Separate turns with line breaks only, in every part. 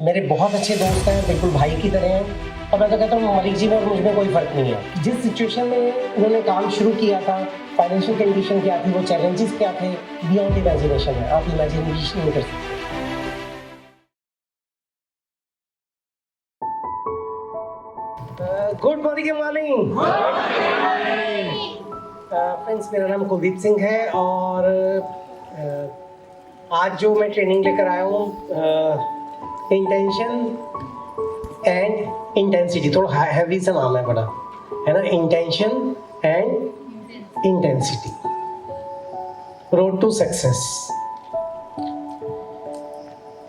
मेरे बहुत अच्छे दोस्त हैं, बिल्कुल भाई की तरह हैं। और मैं तो कहता हूँ मलिक जी में और मुझ में कोई फ़र्क नहीं है। जिस सिचुएशन में उन्होंने काम शुरू किया था, फाइनेंशियल कंडीशन क्या थी, वो चैलेंजेस क्या थे, बियॉन्ड इमेजिनेशन है। आप इमेजिनेशन नहीं कर सकते। गुड मॉर्निंग मॉर्निंग फ्रेंड्स, मेरा नाम कुलदीप सिंह है और आज जो मैं ट्रेनिंग लेकर आया हूँ इंटेंशन एंड इंटेंसिटी, थोड़ा हैवी सा नाम है, बड़ा है ना। Intention and intensity, road to success.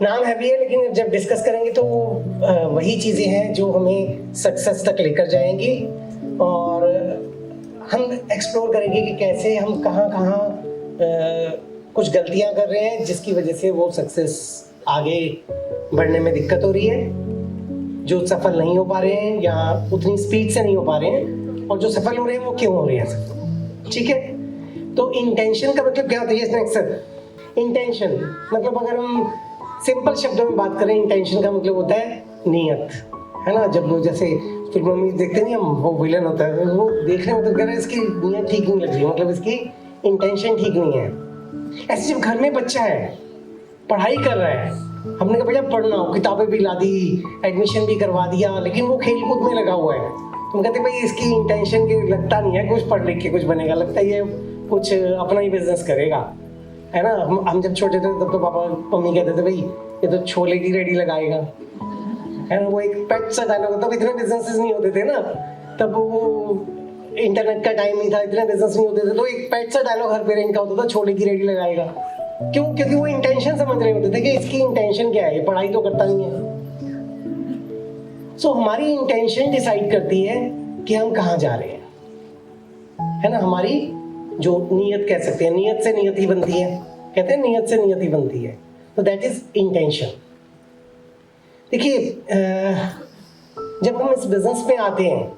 नाम हैवी है, लेकिन जब डिस्कस करेंगे तो वही चीज़ें हैं जो हमें सक्सेस तक लेकर जाएंगी। और हम एक्सप्लोर करेंगे कि कैसे हम कहाँ कुछ गलतियाँ कर रहे हैं जिसकी वजह से वो सक्सेस आगे बढ़ने में दिक्कत हो रही है, जो सफल नहीं हो पा रहे हैं या उतनी स्पीड से नहीं हो पा रहे हैं, और जो सफल हो रहे हैं वो क्यों हो रहे हैं। ठीक है, तो इंटेंशन का मतलब क्या होता है? नेक्स्ट सर, इंटेंशन मतलब अगर हम सिंपल शब्दों में बात करें, इंटेंशन का मतलब होता है नीयत, है ना। जब जैसे फिल्मों में देखते नहीं हम, वो विलन होता है, वो देखने में तो कह रहे हैं इसकी नीयत ठीक नहीं लग रही, मतलब इसकी इंटेंशन ठीक नहीं है। ऐसे जब घर में बच्चा है, पढ़ाई कर रहा है, हमने कहा भैया पढ़ना हो, किताबें भी ला दी, एडमिशन भी करवा दिया, लेकिन वो खेल कूद में लगा हुआ है, तो हम कहते भाई इसकी इंटेंशन के लगता नहीं है कुछ पढ़ लिख के कुछ बनेगा, लगता है ये कुछ अपना ही बिजनेस करेगा, है ना। हम जब छोटे थे तब तो पापा मम्मी कहते थे भाई ये तो छोले की रेडी लगाएगा, है ना। वो एक पेट सा डायलॉग होता, इतने बिजनेसेस नहीं होते थे ना तब, वो इंटरनेट का टाइम नहीं था, इतने बिजनेस नहीं होते थे, तो एक पेट सा डायलॉग हर पेरेंट का होता था, छोले की रेडी लगाएगा। क्यों? क्योंकि वो इंटेंशन समझ रहे होते थे कि इसकी इंटेंशन क्या है, ये पढ़ाई तो करता नहीं है। सो हमारी इंटेंशन डिसाइड करती है कि हम कहाँ जा रहे हैं, है ना। हमारी जो नीयत कह सकते हैं, नीयत से नियति बनती है, कहते हैं नीयत से नियति बनती है, तो दैट इज इंटेंशन। देखिए, जब हम इस बिजनेस में आते हैं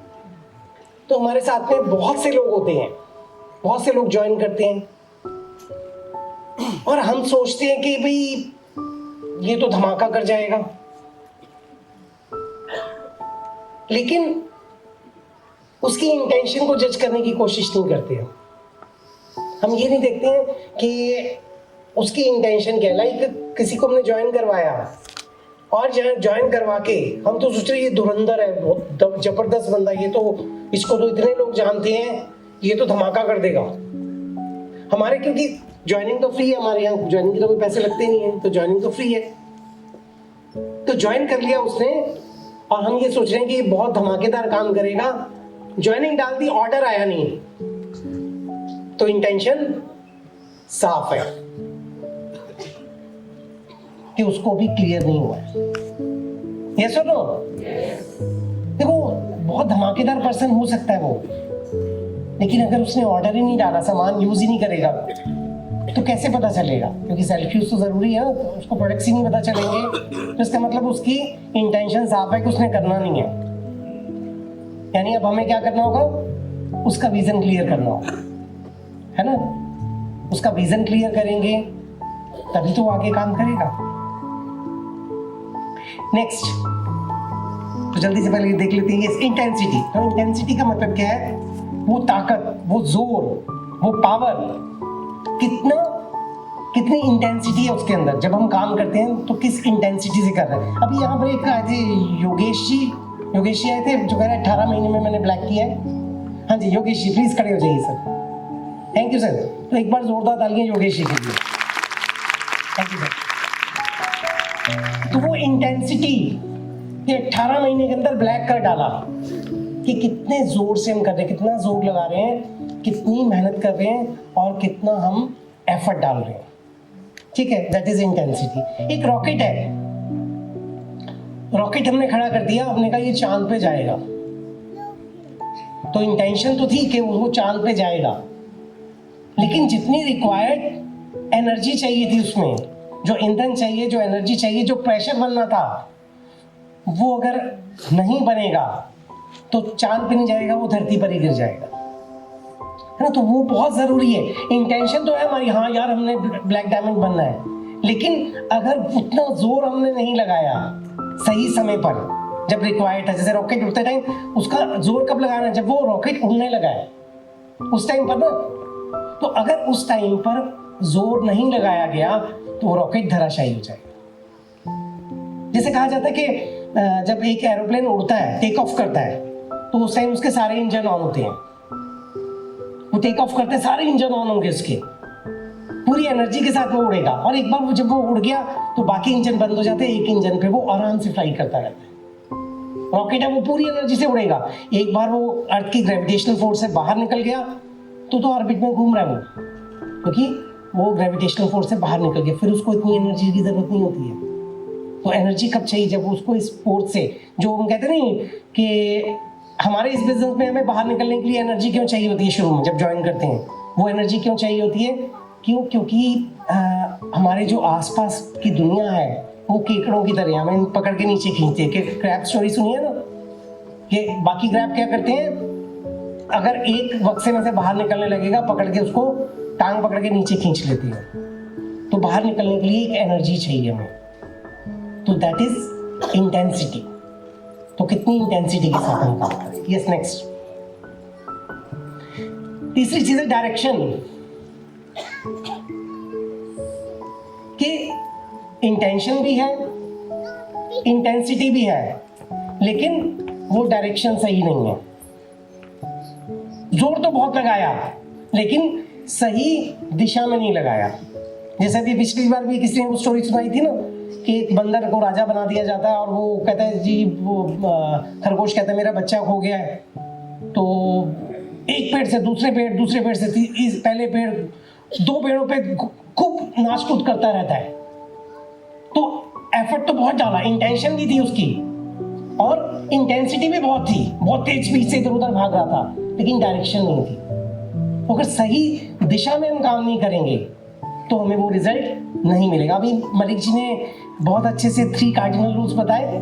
तो हमारे साथ में बहुत से लोग होते हैं, बहुत से लोग ज्वाइन करते हैं, और हम सोचते हैं कि भाई ये तो धमाका कर जाएगा, लेकिन उसकी इंटेंशन को जज करने की कोशिश नहीं करते हम ये नहीं देखते हैं कि उसकी इंटेंशन क्या है। लाइक किसी को हमने ज्वाइन करवाया और ज्वाइन करवा के हम तो सोच रहे ये धुरंधर है, बहुत जबरदस्त बंदा, ये तो, इसको तो इतने लोग जानते हैं, ये तो धमाका कर देगा हमारे, क्योंकि ज्वाइनिंग तो फ्री है हमारे यहाँ, ज्वाइनिंग के तो कोई पैसे लगते नहीं है, तो ज्वाइनिंग तो फ्री है। तो ज्वाइन कर लिया उसने और हम ये सोच रहे हैं कि ये बहुत धमाकेदार काम करेगा, ज्वाइनिंग डाल दी, ऑर्डर आया नहीं, तो इंटेंशन साफ है कि उसको भी क्लियर नहीं हुआ है। यस और नो? देखो, बहुत धमाकेदार पर्सन हो सकता है वो, लेकिन अगर उसने ऑर्डर ही नहीं डाला, सामान यूज ही नहीं करेगा, तो कैसे पता चलेगा? क्योंकि सेल्फ यूज तो जरूरी है ना, तो उसको प्रोडक्ट्स ही नहीं पता चलेंगे, तो इसका मतलब उसकी इंटेंशन साफ है कि उसने करना नहीं है। यानी अब हमें क्या करना होगा? उसका विजन क्लियर करना होगा, है ना। उसका विजन क्लियर करेंगे तभी तो वो आगे काम करेगा। नेक्स्ट, तो जल्दी से पहले देख लेते हैं इंटेंसिटी। तो इंटेंसिटी का मतलब क्या है? वो ताकत, वो जोर, वो पावर, कितनी इंटेंसिटी है उसके अंदर। जब हम काम करते हैं तो किस इंटेंसिटी से कर रहे हैं। अभी यहाँ पर एक आए थे योगेश जी आए थे, जो कह रहे हैं 18 महीने में मैंने ब्लैक किया है। हाँ जी, योगेश जी प्लीज खड़े हो जाइए सर। Thank you sir. तो एक बार जोरदार तालियां योगेश जी के लिए। Thank you sir. तो वो इंटेंसिटी ये 18 महीने के अंदर ब्लैक कर डाला कि कितने जोर से हम कर रहे हैं, कितना जोर लगा रहे हैं, कितनी मेहनत कर रहे हैं और कितना हम एफर्ट डाल रहे हैं। ठीक है, दैट इज इंटेंसिटी। एक रॉकेट है, रॉकेट हमने खड़ा कर दिया, हमने कहा ये चांद पे जाएगा, तो इंटेंशन तो थी कि वो चांद पे जाएगा, लेकिन जितनी रिक्वायर्ड एनर्जी चाहिए थी उसमें, जो ईंधन चाहिए, जो एनर्जी चाहिए, जो प्रेशर बनना था, वो अगर नहीं बनेगा तो चांद पे नहीं जाएगा, वो धरती पर ही गिर जाएगा, है ना। तो वो बहुत जरूरी है। इंटेंशन तो है हमारी, हाँ यार हमने ब्लैक डायमंड बनना है, लेकिन अगर उतना जोर हमने नहीं लगाया सही समय पर जब रिक्वायर्ड था, जैसे रॉकेट उड़ते टाइम उसका जोर कब लगाना है, जब वो रॉकेट उड़ने लगा है उस टाइम पर ना। तो अगर उस टाइम पर जोर नहीं लगाया गया तो वो रॉकेट धराशायी हो जाएगा। जैसे कहा जाता है कि जब एक एरोप्लेन उड़ता है, टेक ऑफ करता है, तो उस टाइम उसके सारे इंजन ऑन होते हैं। वो टेक ऑफ करते सारे इंजन ऑन होंगे, उसके पूरी एनर्जी के साथ वो उड़ेगा, और एक बार जब वो उड़ गया तो बाकी इंजन बंद हो जाते हैं, एक इंजन पे वो आराम से फ्लाई करता रहता है। रॉकेट है वो पूरी एनर्जी से उड़ेगा, एक बार वो अर्थ की ग्रेविटेशनल फोर्स से बाहर निकल गया तो ऑर्बिट में घूम रहा है वो, क्योंकि वो ग्रेविटेशनल फोर्स से बाहर निकल गया, फिर उसको इतनी एनर्जी की जरूरत नहीं होती है। तो एनर्जी कब चाहिए, जब उसको इस फोर्स से, जो हम कहते नहीं कि हमारे इस बिजनेस में हमें बाहर निकलने के लिए एनर्जी क्यों चाहिए होती है, शुरू में जब ज्वाइन करते हैं वो एनर्जी क्यों चाहिए होती है, क्यों, क्योंकि हमारे जो आसपास की दुनिया है वो केकड़ों की तरह हमें पकड़ के नीचे खींचते हैं। कि क्रैब स्टोरी सुनी है ना, कि बाकी क्रैब क्या करते हैं, अगर एक बक्से में से बाहर निकलने लगेगा पकड़ के उसको टांग पकड़ के नीचे खींच लेती है। तो बाहर निकलने के लिए एक एनर्जी चाहिए हमें, तो दैट इज इंटेंसिटी। तो कितनी इंटेंसिटी के साथ हम काम करें। यस, नेक्स्ट तीसरी चीज है डायरेक्शन। कि इंटेंशन भी है, इंटेंसिटी भी है, लेकिन वो डायरेक्शन सही नहीं है। जोर तो बहुत लगाया लेकिन सही दिशा में नहीं लगाया। जैसे अभी पिछली बार भी किसी ने वो स्टोरी सुनाई थी ना, कि एक बंदर को राजा बना दिया जाता है और वो कहता है जी, वो खरगोश कहता है मेरा बच्चा खो गया है। तो एक पेड़ से दूसरे पेड़, दूसरे पेड़ से पहले पेड़, दो पेड़ों पे खूब नाच कूद करता रहता है। तो एफर्ट तो बहुत डाला, इंटेंशन भी थी उसकी और इंटेंसिटी भी बहुत थी, बहुत तेज स्पीड से इधर उधर भाग रहा था, लेकिन डायरेक्शन नहीं थी। तो अगर सही दिशा में हम काम नहीं करेंगे तो हमें वो रिजल्ट नहीं मिलेगा। अभी मलिक जी ने बहुत अच्छे से 3 कार्डिनल रूल्स बताए।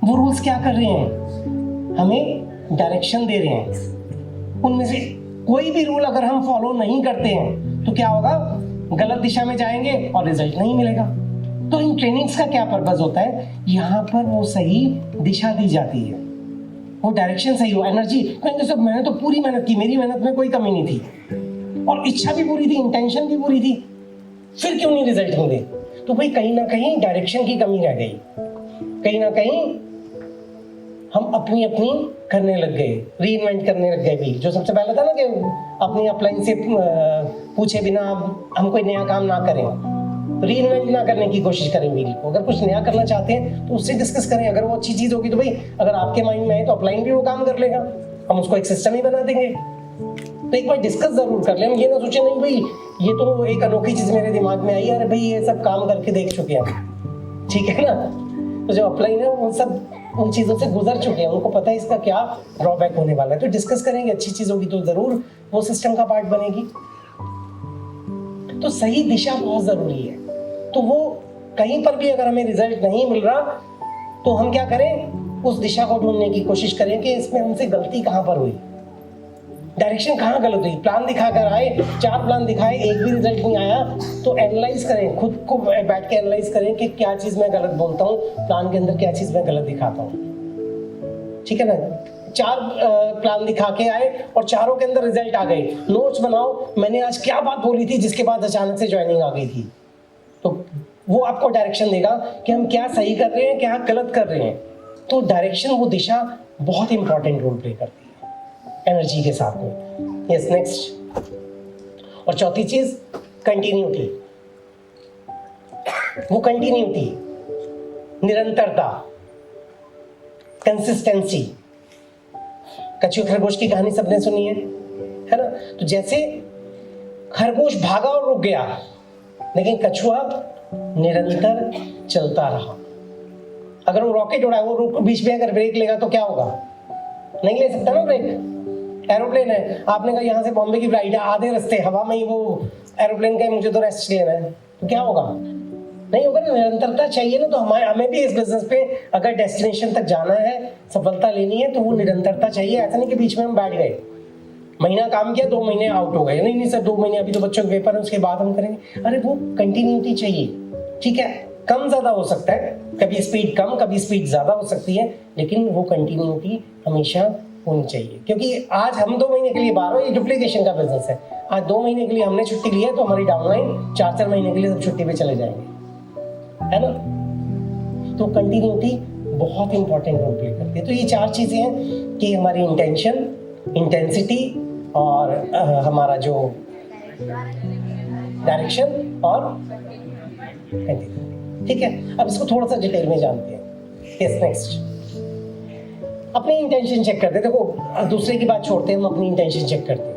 वो रूल्स क्या कर रहे हैं, हमें डायरेक्शन दे रहे हैं। उनमें से कोई भी रूल अगर हम फॉलो नहीं करते हैं तो क्या होगा, गलत दिशा में जाएंगे और रिजल्ट नहीं मिलेगा। तो इन ट्रेनिंग्स का क्या पर्पस होता है, यहाँ पर वो सही दिशा दी जाती है, वो डायरेक्शन सही हो, एनर्जी। मैंने तो पूरी मेहनत की, मेरी मेहनत में कोई कमी नहीं थी और इच्छा भी पूरी थी, इंटेंशन भी पूरी थी, फिर क्यों नहीं रिजल्ट मिले। तो भाई कहीं ना कहीं डायरेक्शन की कमी रह गई, कहीं ना कहीं हम अपनी अपनी करने लग गए, रीइन्वेंट करने लग गए भी। जो सबसे पहले था ना कि अपनी अपलाइन से पूछे बिना हम कोई नया काम ना करें, रीइन्वेंट ना करने की कोशिश करें व्हील को। अगर कुछ नया करना चाहते हैं तो उससे डिस्कस करें, अगर वो अच्छी चीज़ होगी तो भाई अगर आपके माइंड में है तो अपलाइन भी वो काम कर लेगा, हम उसको एक सिस्टम ही बना देंगे। तो एक बार डिस्कस जरूर कर लें, हम ये ना सोचें नहीं भाई ये तो एक अनोखी चीज़ मेरे दिमाग में आई, अरे भाई ये सब काम करके देख चुके हैं, ठीक है ना। तो जो अपलाइन है वो सब उन चीज़ों से गुजर चुके हैं, उनको पता है इसका क्या ड्रॉबैक होने वाला है। तो डिस्कस करेंगे, अच्छी चीज़ होगी तो ज़रूर वो सिस्टम का पार्ट बनेगी। तो सही दिशा बहुत ज़रूरी है। तो वो कहीं पर भी अगर हमें रिजल्ट नहीं मिल रहा तो हम क्या करें, उस दिशा को ढूंढने की कोशिश करें कि इसमें हमसे गलती कहाँ पर हुई, डायरेक्शन कहाँ गलत हुई। प्लान दिखाकर आए, 4 प्लान दिखाए, एक भी रिजल्ट नहीं आया, तो एनालाइज करें, खुद को बैठ के एनालाइज करें कि क्या चीज़ मैं गलत बोलता हूँ, प्लान के अंदर क्या चीज़ मैं गलत दिखाता हूँ, ठीक है ना। 4 प्लान दिखा के आए और चारों के अंदर रिजल्ट आ गए, नोट्स बनाओ मैंने आज क्या बात बोली थी जिसके बाद अचानक से ज्वाइनिंग आ गई थी। तो वो आपको डायरेक्शन देगा कि हम क्या सही कर रहे हैं, क्या गलत कर रहे हैं। तो डायरेक्शन, वो दिशा बहुत इंपॉर्टेंट रोल प्ले करती है एनर्जी के साथ में। Yes, next. और चौथी चीज कंटिन्यूटी। वो कंटिन्यूटी, निरंतरता, कंसिस्टेंसी। कछुए खरगोश की कहानी सबने सुनी है ना। तो जैसे खरगोश भागा और रुक गया, लेकिन कछुआ निरंतर चलता रहा। अगर वो रॉकेट उड़ा है, वो रुक बीच में अगर ब्रेक लेगा तो क्या होगा, नहीं ले सकता ना ब्रेक। एरोप्लेन है, आपने कहा यहाँ से बॉम्बे की फ्लाइट है, आधे रास्ते हवा में ही वो एरोप्लेन का मुझे तो रेस्ट लेना है, तो क्या होगा, नहीं होगा ना। निरंतरता चाहिए ना। तो हमें भी इस बिजनेस पे अगर डेस्टिनेशन तक जाना है, सफलता लेनी है, तो वो निरंतरता चाहिए। ऐसा नहीं कि बीच में हम बैठ गए, महीना काम किया 2 महीने आउट हो गए, नहीं सर 2 महीने अभी तो बच्चों के पेपर है उसके बाद हम करेंगे। अरे वो कंटिन्यूटी चाहिए, ठीक है, कम ज्यादा हो सकता है कभी स्पीड कम, कभी स्पीड ज़्यादा हो सकती है, लेकिन वो कंटिन्यूटी हमेशा होनी चाहिए। क्योंकि आज हम 2 महीने के लिए बाहर हो, ये डुप्लीकेशन का बिजनेस है। आज 2 महीने के लिए हमने छुट्टी ली है तो हमारी डाउनलाइन 4-4 महीने के लिए सब छुट्टी पे चले जाएंगे, है ना। तो कंटिन्यूटी बहुत इंपॉर्टेंट रोल प्ले करती है। तो ये 4 चीज़ें हैं कि हमारी इंटेंशन, इंटेंसिटी और हमारा जो डायरेक्शन और कंटिन्यूटी। ठीक है, अब इसको थोड़ा सा डिटेल में जानते हैं। यस, नेक्स्ट अपनी इंटेंशन चेक करते हैं। देखो, दूसरे की बात छोड़ते हैं, हम अपनी इंटेंशन चेक करते हैं,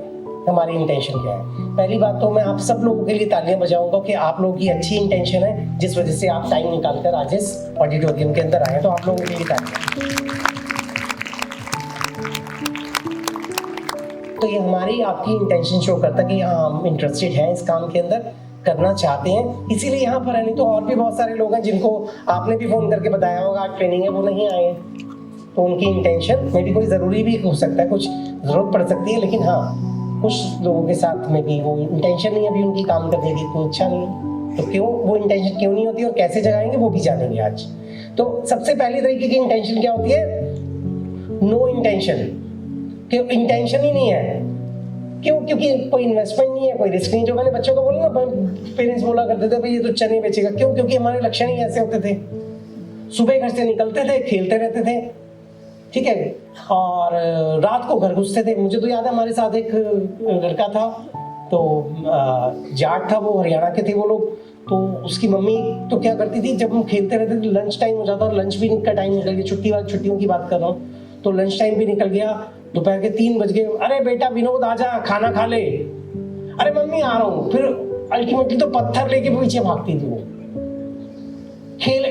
हमारी इंटेंशन क्या है। पहली बात तो मैं आप सब लोगों के लिए तालियां बजाऊंगा कि आप लोगों की अच्छी इंटेंशन है, जिस वजह से आप टाइम निकालकर आज इस ऑडिटोरियम के अंदर आए, तो आप लोगों के लिए तालियां। तो ये हमारी आपकी इंटेंशन शो करता है कि हाँ, हम इंटरेस्टेड हैं इस काम के अंदर, करना चाहते हैं, इसीलिए यहाँ पर है। नहीं तो और भी बहुत सारे लोग हैं जिनको आपने भी फोन करके बताया होगा आज ट्रेनिंग है, वो नहीं आए हैं, तो उनकी इंटेंशन में भी कोई ज़रूरी भी हो सकता है, कुछ ज़रूरत पड़ सकती है, लेकिन हाँ, कुछ लोगों के साथ में भी वो इंटेंशन नहीं है, अभी उनकी काम करने की इतनी इच्छा नहीं है। तो क्यों वो इंटेंशन क्यों नहीं होती और कैसे जगाएंगे वो भी जानेंगे आज। तो सबसे पहली तरीके की इंटेंशन क्या होती है? नो इंटेंशन, कि इंटेंशन ही नहीं है। क्यों? क्योंकि कोई इन्वेस्टमेंट नहीं है, कोई रिस्क नहीं। जो मैंने बच्चों को बोला ना, पेरेंट्स बोला करते थे भाई ये तो चने बेचेगा। क्यों? क्योंकि हमारे लक्षण ही ऐसे होते थे, सुबह घर से निकलते थे, खेलते रहते थे, ठीक है, और रात को घर घुसते थे। मुझे तो याद है हमारे साथ एक लड़का था, तो जाट था, वो हरियाणा के थे वो लोग। तो उसकी मम्मी तो क्या करती थी, जब हम खेलते रहते थे लंच टाइम हो जाता, और लंच भी का टाइम निकल गया, छुट्टियों की बात कर रहा हूँ, तो लंच टाइम भी निकल गया, दोपहर के 3 बज गए। अरे बेटा विनोद आजा, खाना खा ले। अरे मम्मी आ रहा हूँ। फिर अल्टीमेटली तो पत्थर लेके पीछे भागती थी वो।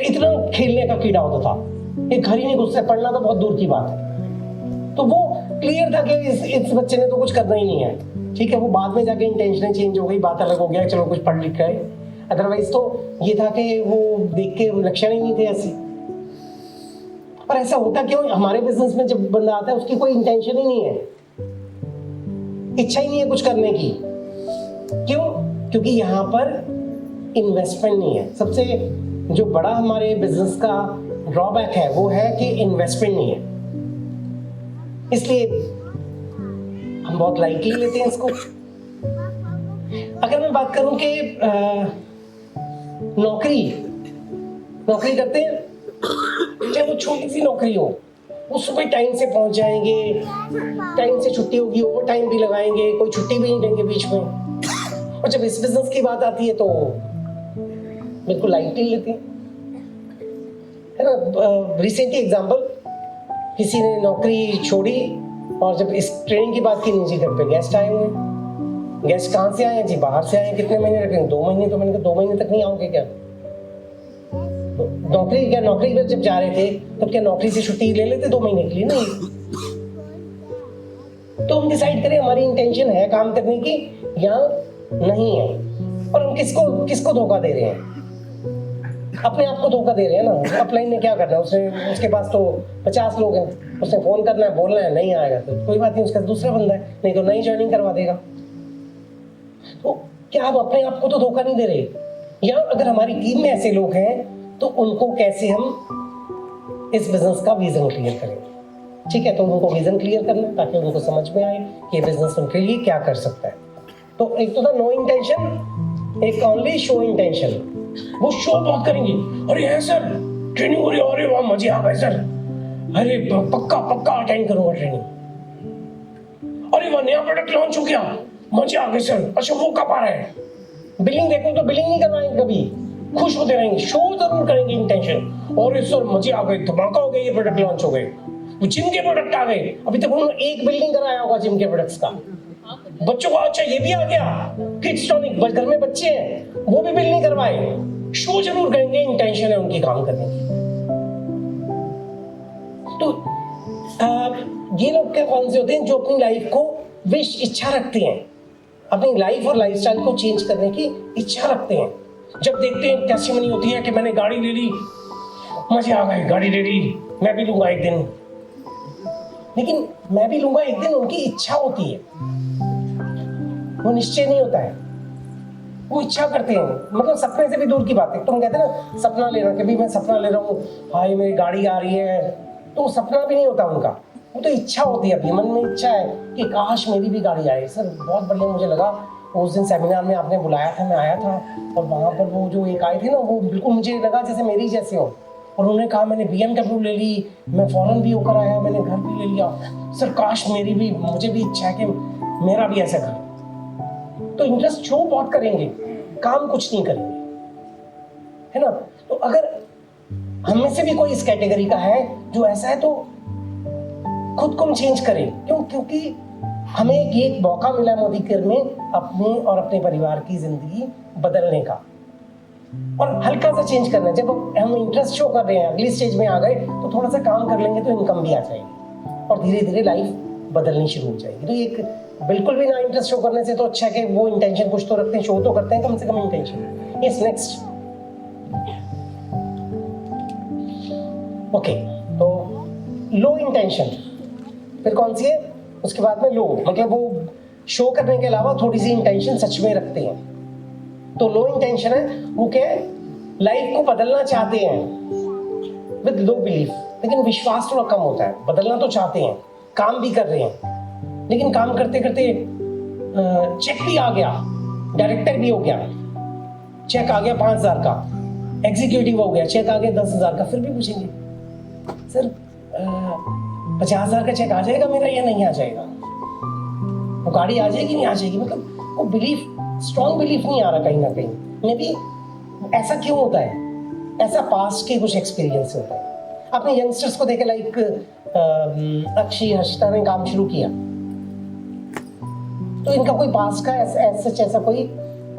इतना खेलने का कीड़ा होता था, ये घर ही नहीं घुसते, पढ़ना तो बहुत दूर की बात है। तो वो क्लियर था कि इस बच्चे ने तो कुछ करना ही नहीं है, ठीक है। वो बाद में जाके इंटेंशन चेंज हो गई, बात अलग हो गया, चलो कुछ पढ़ लिख गए। अदरवाइज तो ये था कि वो देख के लक्षण ही नहीं थे ऐसे। और ऐसा होता क्यों? हमारे बिजनेस में जब बंदा आता है उसकी कोई इंटेंशन ही नहीं है, इच्छा ही नहीं है कुछ करने की। क्यों? क्योंकि यहाँ पर इन्वेस्टमेंट नहीं है। सबसे जो बड़ा हमारे बिजनेस का ड्रॉबैक है वो है कि इन्वेस्टमेंट नहीं है, इसलिए हम बहुत लाइटली लेते हैं इसको। अगर मैं बात करूं कि नौकरी करते हैं, चाहे वो छोटी सी नौकरी हो, वो सुबह टाइम से पहुंच जाएंगे, टाइम से छुट्टी होगी, ओवर टाइम भी लगाएंगे, कोई छुट्टी भी नहीं देंगे बीच में। और जब इस बिजनेस की बात आती है तो बिल्कुल लाइटली लेते हैं, है ना। रिसेंटली एग्जांपल, किसी ने नौकरी छोड़ी और जब इस ट्रेनिंग की बात की, निजी घर पे गेस्ट आए हुए। गेस्ट कहाँ से आए हैं जी? बाहर से आए हैं। कितने महीने रखेंगे? 2 महीने। तो मैंने कहा 2 महीने तक नहीं आओगे क्या? तो नौकरी पर जब जा रहे थे तब क्या नौकरी से छुट्टी ले लेते 2 महीने के लिए? नहीं। तो हम डिसाइड करें हमारी इंटेंशन है काम करने की या नहीं है। और हम किसको धोखा दे रहे हैं? अपने आप को धोखा दे रहे हैं ना। अपलाइन ने क्या करना है, उसके पास तो 50 लोग हैं, उसने फोन करना है, बोलना है, नहीं आएगा तो कोई बात नहीं, उसका दूसरा बंदा है, नहीं तो नई ज्वाइनिंग करवा देगा। तो क्या हम अपने आप को तो धोखा नहीं दे रहे? या अगर हमारी टीम में ऐसे लोग हैं तो उनको कैसे हम इस बिजनेस का विजन क्लियर करें? ठीक है, तो उनको विजन क्लियर करना ताकि उनको समझ में आए कि बिजनेस उनके लिए क्या कर सकता है। तो एक तो था नो इंटेंशन, एक ओनली शो इंटेंशन। वो शो बहुत करेंगे, अरे है सर ट्रेनिंग हो रही है, अरे वाह मजे आ गए सर, अरे पक्का अटेंड करूंगा ट्रेनिंग, अरे वाह नया प्रोडक्ट लॉन्च हो गया, मजे आ गए सर, अच्छा वो कब आ रहा है? बिलिंग देखो तो बिलिंग नहीं करवाएंगे कभी, खुश होते रहेंगे, शो जरूर करेंगे इंटेंशन, और सर मजे आ गए, धमाका हो गया, ये प्रोडक्ट लॉन्च हो गए, जिम के प्रोडक्ट आ गए, अभी तक उन्होंने एक बिल्डिंग कराया होगा जिम के प्रोडक्ट्स का, बच्चों को अच्छा ये भी आ गया, किड्स टॉनिक, घर में बच्चे हैं वो भी बिल नहीं करवाए, शो जरूर करेंगे, इंटेंशन है उनकी काम करने की। तो ये लोग क्या कौन से होते हैं जो अपनी लाइफ को विश इच्छा रखते हैं, अपनी लाइफ और लाइफस्टाइल को चेंज करने की इच्छा रखते हैं। जब देखते हैं टेस्टिमनी होती है कि मैंने गाड़ी ले ली, मजे आ गए, गाड़ी ले ली, मैं भी लूंगा एक दिन, लेकिन मैं भी लूंगा एक दिन उनकी इच्छा होती है, वो निश्चय नहीं होता है। वो इच्छा करते हैं, मतलब सपने से भी दूर की बात है। तुम कहते हैं ना सपना लेना, कभी मैं सपना ले रहा हूँ हाय मेरी गाड़ी आ रही है, तो सपना भी नहीं होता उनका, वो तो इच्छा होती है, अपने मन में इच्छा है कि काश मेरी भी गाड़ी आए। सर बहुत बढ़िया मुझे लगा उस दिन सेमिनार में आपने बुलाया था, मैं आया था और वहाँ पर वो जो एक आए थे ना, वो बिल्कुल मुझे लगा जैसे मेरी जैसे हो, और उन्होंने कहा मैंने BMW ले ली, मैं फॉरेन भी होकर आया, मैंने घर भी ले लिया। सर काश मेरी भी, मुझे भी इच्छा है कि मेरा भी ऐसा घर। तो इंटरेस्ट शो बहुत करेंगे, काम कुछ नहीं करेंगे, है ना। तो अगर हम में से भी कोई इस कैटेगरी का है जो ऐसा है, तो खुद को हम चेंज करें। क्यों? क्योंकि हमें एक मौका मिला मोदी केयर में अपने और अपने परिवार की जिंदगी बदलने का, और हल्का सा चेंज करना है। जब हम इंटरेस्ट शो कर रहे हैं, अगली स्टेज में आ गए, तो थोड़ा सा काम कर लेंगे तो इनकम भी आ जाएगी और धीरे धीरे लाइफ बदलनी शुरू हो जाएगी। तो एक बिल्कुल भी ना इंटरेस्ट शो करने से तो अच्छा है कि वो इंटेंशन कुछ तो रखते हैं, शो तो करते हैं कम से कम इंटेंशन। Yes, next. ओके, तो लो इंटेंशन फिर कौन सी है? उसके बाद में लो, मतलब वो शो करने के अलावा थोड़ी सी इंटेंशन सच में रखते हैं। तो लो इंटेंशन है, वो क्या है, लाइफ को बदलना चाहते हैं विद लो बिलीफ, लेकिन विश्वास थोड़ा कम होता है। बदलना तो चाहते हैं, काम भी कर रहे हैं, लेकिन काम करते करते चेक भी आ गया, डायरेक्टर भी हो गया, चेक आ गया 5,000 का, एग्जीक्यूटिव हो गया, चेक आ गया 10,000 का, फिर भी पूछेंगे सर 50,000 का चेक आ जाएगा मेरा या नहीं आ जाएगा, वो गाड़ी आ जाएगी नहीं आ जाएगी। मतलब वो बिलीफ, स्ट्रॉन्ग बिलीफ नहीं आ रहा कहीं ना कहीं। मे बी ऐसा क्यों होता है? ऐसा पास्ट के कुछ एक्सपीरियंस होता है। आपने यंगस्टर्स को देखे, लाइक अक्षय हर्षिता ने काम शुरू किया, तो इनका कोई पास्ट का ऐसा कोई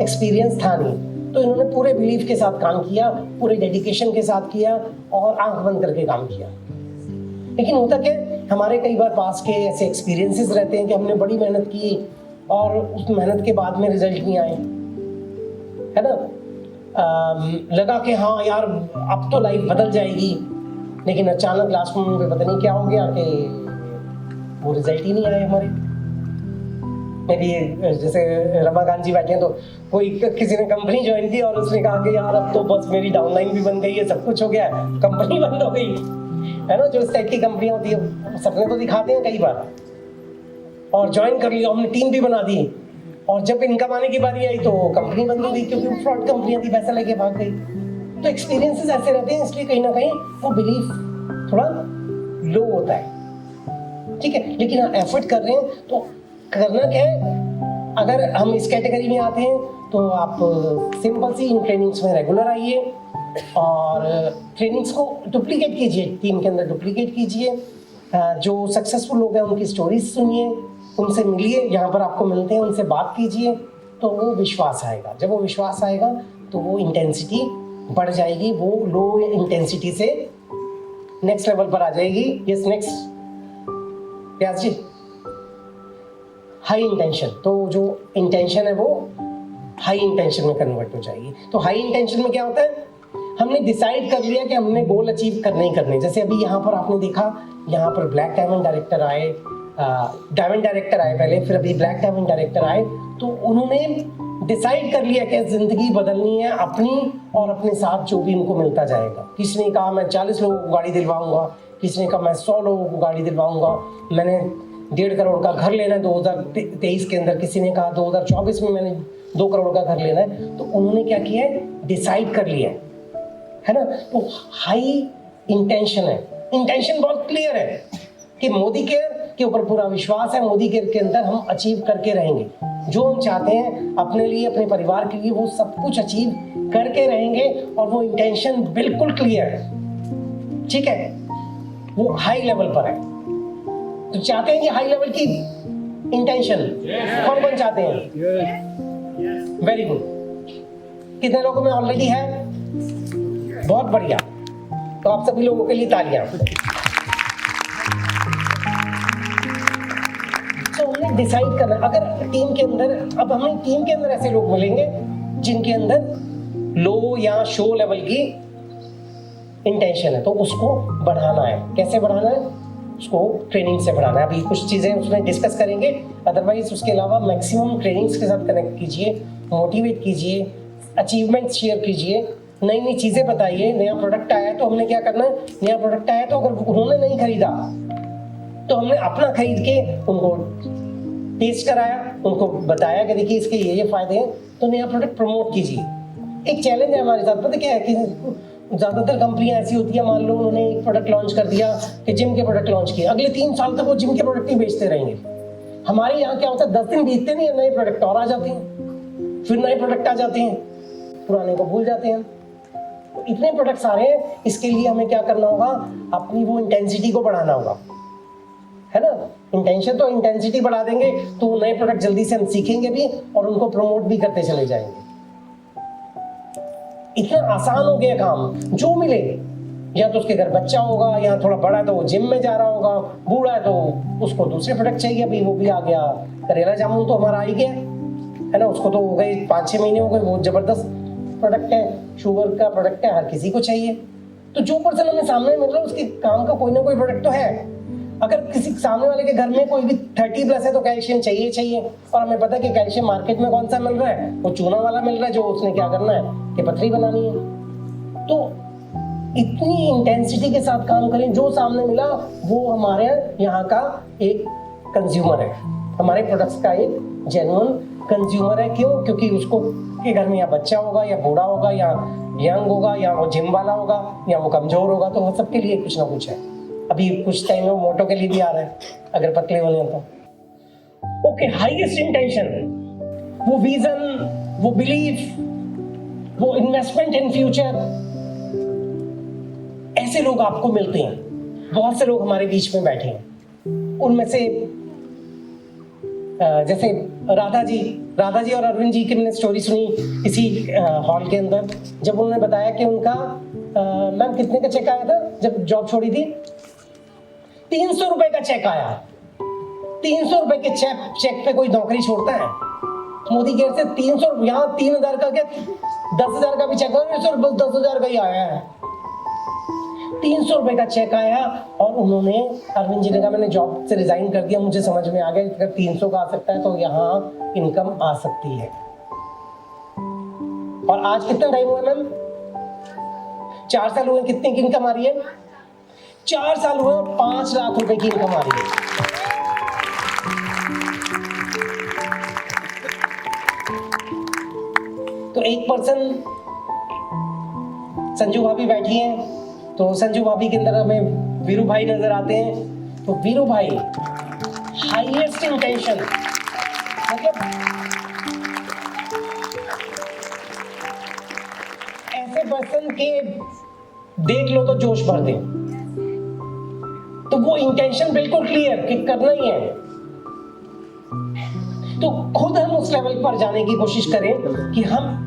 एक्सपीरियंस था नहीं, तो इन्होंने पूरे बिलीफ के साथ काम किया, पूरे डेडिकेशन के साथ किया और आंख बंद करके काम किया। लेकिन होता क्या, हमारे कई बार पास्ट के ऐसे एक्सपीरियंसेस रहते हैं कि हमने बड़ी मेहनत की और उस मेहनत के बाद में रिजल्ट नहीं आए, है ना। लगा कि हाँ यार अब तो लाइफ बदल जाएगी, लेकिन अचानक लास्ट मोमेंट पे पता नहीं क्या हो गया कि वो रिजल्ट ही नहीं आए हमारे। मेरी जैसे रमाकांत जी बैठे हैं, तो कोई किसी ने कंपनी ज्वाइन की और उसने कहा कि यार अब तो बस मेरी डाउनलाइन भी बन गई है, सब कुछ हो गया है, कंपनी बंद हो गई, है ना। जो इस टाइप की कंपनियां होती है, सपने तो दिखाते हैं कई बार, और ज्वाइन कर लिया, हमने टीम भी बना दी, और जब इनकम आने की बारी आई तो कंपनी बंद हो गई, क्योंकि वो फ्रॉड कंपनियां थी, पैसा लेके भाग गई। तो एक्सपीरियंसेस ऐसे रहते हैं, इसलिए कहीं ना कहीं वो बिलीफ थोड़ा लो होता है, ठीक है। लेकिन हाँ, एफर्ट कर रहे हैं तो करना क्या है, अगर हम इस कैटेगरी में आते हैं तो आप सिंपल सी इन ट्रेनिंग्स में रेगुलर आइए और ट्रेनिंग्स को डुप्लीकेट कीजिए, टीम के अंदर डुप्लीकेट कीजिए। जो सक्सेसफुल लोग हैं उनकी स्टोरीज सुनिए, उनसे मिलिए, यहाँ पर आपको मिलते हैं उनसे बात कीजिए, तो वो विश्वास आएगा। जब वो विश्वास आएगा तो वो इंटेंसिटी बढ़ जाएगी, वो लो इंटेंसिटी से नेक्स्ट लेवल पर आ जाएगी। यस, नेक्स्ट प्याज जी। हाई इंटेंशन, तो जो इंटेंशन है वो हाई इंटेंशन में कन्वर्ट हो जाएगी। तो हाई इंटेंशन में क्या होता है, हमने डिसाइड कर लिया कि हमने गोल अचीव करने ही करने। जैसे अभी यहाँ पर आपने देखा, यहाँ पर ब्लैक डायमंड डायरेक्टर आए, डायमंड डायरेक्टर आए पहले, फिर अभी ब्लैक डायमंड डायरेक्टर आए, तो उन्होंने डिसाइड कर लिया कि जिंदगी बदलनी है अपनी और अपने साथ जो भी उनको मिलता जाएगा। किसी ने कहा मैं 40 लोगों को गाड़ी दिलवाऊंगा, किसी ने कहा मैं 100 लोगों को गाड़ी दिलवाऊंगा, मैंने 1.5 करोड़ का घर लेना है 2023 के अंदर, किसी ने कहा 2024 में मैंने 2 करोड़ का घर लेना है। तो उन्होंने क्या किया है, डिसाइड कर लिया है ना। तो हाई इंटेंशन है, इंटेंशन बहुत क्लियर है कि मोदी केयर के ऊपर पूरा विश्वास है, मोदी केयर के अंदर हम अचीव करके रहेंगे जो हम चाहते हैं अपने लिए, अपने परिवार के लिए, वो सब कुछ अचीव करके रहेंगे, और वो इंटेंशन बिल्कुल क्लियर है, ठीक है, वो हाई लेवल पर है। तो चाहते हैं कि हाई लेवल की इंटेंशन कौन कौन चाहते हैं? Very good. कितने लोगों में ऑलरेडी है? बहुत बढ़िया, तो आप सभी लोगों के लिए तालियां। तो हमने डिसाइड करना, अगर टीम के अंदर, अब हमें टीम के अंदर ऐसे लोग मिलेंगे जिनके अंदर लो या शो लेवल की इंटेंशन है, तो उसको बढ़ाना है। कैसे बढ़ाना है? उसको ट्रेनिंग से बढ़ाना है। अभी कुछ चीज़ें उसमें डिस्कस करेंगे, अदरवाइज उसके अलावा मैक्सिमम ट्रेनिंग्स के साथ कनेक्ट कीजिए मोटिवेट कीजिए, अचीवमेंट शेयर कीजिए, नई नई चीज़ें बताइए। नया प्रोडक्ट आया तो हमने क्या करना है, नया प्रोडक्ट आया तो अगर उन्होंने नहीं खरीदा तो हमने अपना खरीद के उनको टेस्ट कराया, उनको बताया कि देखिए इसके ये फ़ायदे हैं, तो नया प्रोडक्ट प्रमोट कीजिए। एक चैलेंज है हमारे साथ, पता क्या है कि ज़्यादातर कंपनियां ऐसी होती है, मान लो उन्होंने एक प्रोडक्ट लॉन्च कर दिया कि जिम के प्रोडक्ट लॉन्च किए, अगले 3 साल तक वो जिम के प्रोडक्ट ही बेचते रहेंगे। हमारे यहाँ क्या होता है, 10 दिन बीतते नहीं है, नए प्रोडक्ट और आ जाते हैं, फिर नए प्रोडक्ट आ जाते हैं, पुराने को भूल जाते हैं। तो इतने प्रोडक्ट्स आ रहे हैं, इसके लिए हमें क्या करना होगा, अपनी वो इंटेंसिटी को बढ़ाना होगा, है ना। इंटेंशन तो इंटेंसिटी बढ़ा देंगे तो वो नए प्रोडक्ट जल्दी से हम सीखेंगे भी और उनको प्रमोट भी करते चले जाएंगे। इतना आसान हो गया काम, जो मिले, या तो उसके घर बच्चा होगा, या थोड़ा बड़ा है तो वो जिम में जा रहा होगा, बूढ़ा है तो उसको दूसरे प्रोडक्ट चाहिए, अभी वो भी आ गया। करेला जामुन तो हमारा आ ही गया, है ना, उसको तो हो गए 5-6 महीने हो गए, वो जबरदस्त प्रोडक्ट है, शुगर का प्रोडक्ट है, हर किसी को चाहिए। तो जो पर्सन हमें सामने मिल रहा है उसके काम का कोई ना कोई प्रोडक्ट तो है। अगर किसी सामने वाले के घर में कोई भी 30+ है तो कैल्शियम चाहिए, और हमें पता है कि कैल्शियम मार्केट में कौन सा मिल रहा है, वो चूना वाला मिल रहा है, जो उसने क्या करना है कि पथरी बनानी है। तो इतनी इंटेंसिटी के साथ काम करें, जो सामने मिला वो हमारे यहाँ का एक कंज्यूमर है, हमारे प्रोडक्ट्स का एक जेन्युइन कंज्यूमर है। क्यों? क्योंकि उसको के घर में या बच्चा होगा, या बूढ़ा होगा, या यंग होगा, या वो जिम वाला होगा, या वो कमजोर होगा, तो वो सबके लिए कुछ ना कुछ है। अभी कुछ टाइम में मोटो के लिए भी आ रहा है, अगर पतले होने तो। ओके, हाईएस्ट इंटेंशन, वो विजन, वो बिलीफ, वो इन्वेस्टमेंट इन फ्यूचर, ऐसे लोग आपको मिलते हैं। बहुत से लोग हमारे बीच में बैठे हैं, उनमें से जैसे राधा जी और अरविंद जी की मैंने स्टोरी सुनी इसी हॉल के अंदर, जब उन्होंने बताया कि उनका मैम कितने का चेक आया था जब जॉब छोड़ी थी, 300 रुपए का चेक आया। 300 रुपए के चेक पे कोई नौकरी छोड़ता है? मोदी केयर से 300, यहाँ 3000 का क्या 10,000 का भी चेक आया, सिर्फ 10,000 का ही आया है। 300 रुपए का चेक आया और उन्होंने, अरविंद जी ने कहा मैंने जॉब से रिजाइन कर दिया, मुझे समझ में आ गया अगर 300 का आ सकता है तो यहाँ इनकम आ सकती है। और आज कितना टाइम हुआ मैम? 4 साल हुए, कितने की इनकम आ रही है? 4 साल हुए और 5 लाख रुपए की इनकम आ रही है। तो एक पर्सन, संजू भाभी बैठी हैं, तो संजू भाभी के अंदर हमें वीरू भाई नजर आते हैं। तो वीरू भाई हाईएस्ट इंटेंशन, मतलब ऐसे पर्सन के देख लो तो जोश भर दे। तो वो इंटेंशन बिल्कुल क्लियर कि करना ही है। तो खुद हम उस लेवल पर जाने की कोशिश करें कि हम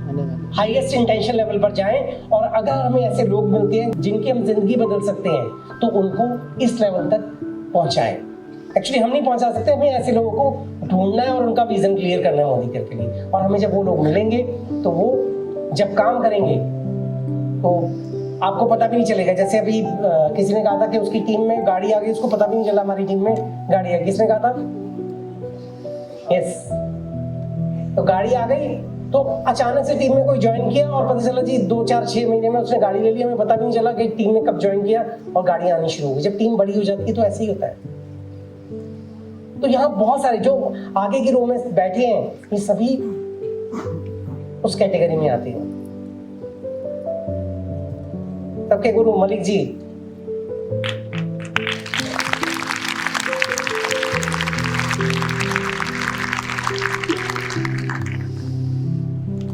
हाईएस्ट इंटेंशन लेवल पर जाएं, और अगर हमें ऐसे लोग मिलते हैं जिनकी हम जिंदगी बदल सकते हैं तो उनको इस लेवल तक पहुंचाएं। एक्चुअली हम नहीं पहुंचा सकते, हमें ऐसे लोगों को ढूंढना है और उनका विजन क्लियर करना है मोदी केयर के लिए। और हमें जब वो लोग मिलेंगे तो वो जब काम करेंगे तो आपको पता भी नहीं चलेगा। जैसे अभी किसी ने कहा था कि उसकी टीम में गाड़ी आ गई, उसको पता भी नहीं चला हमारी टीम में गाड़ी है। किसने कहा था? यस, तो गाड़ी आ गई तो अचानक से टीम में कोई ज्वाइन किया और पता चला जी 2-4-6 महीने में उसने गाड़ी ले ली, हमें पता भी नहीं चला कि टीम में कब ज्वाइन किया और गाड़ी आनी शुरू हो गई। जब टीम बड़ी हो जाती है तो ऐसे ही होता है। तो यहाँ बहुत सारे जो आगे की रो में बैठे हैं ये सभी उस कैटेगरी में आते हैं। सबके गुरु मलिक जी,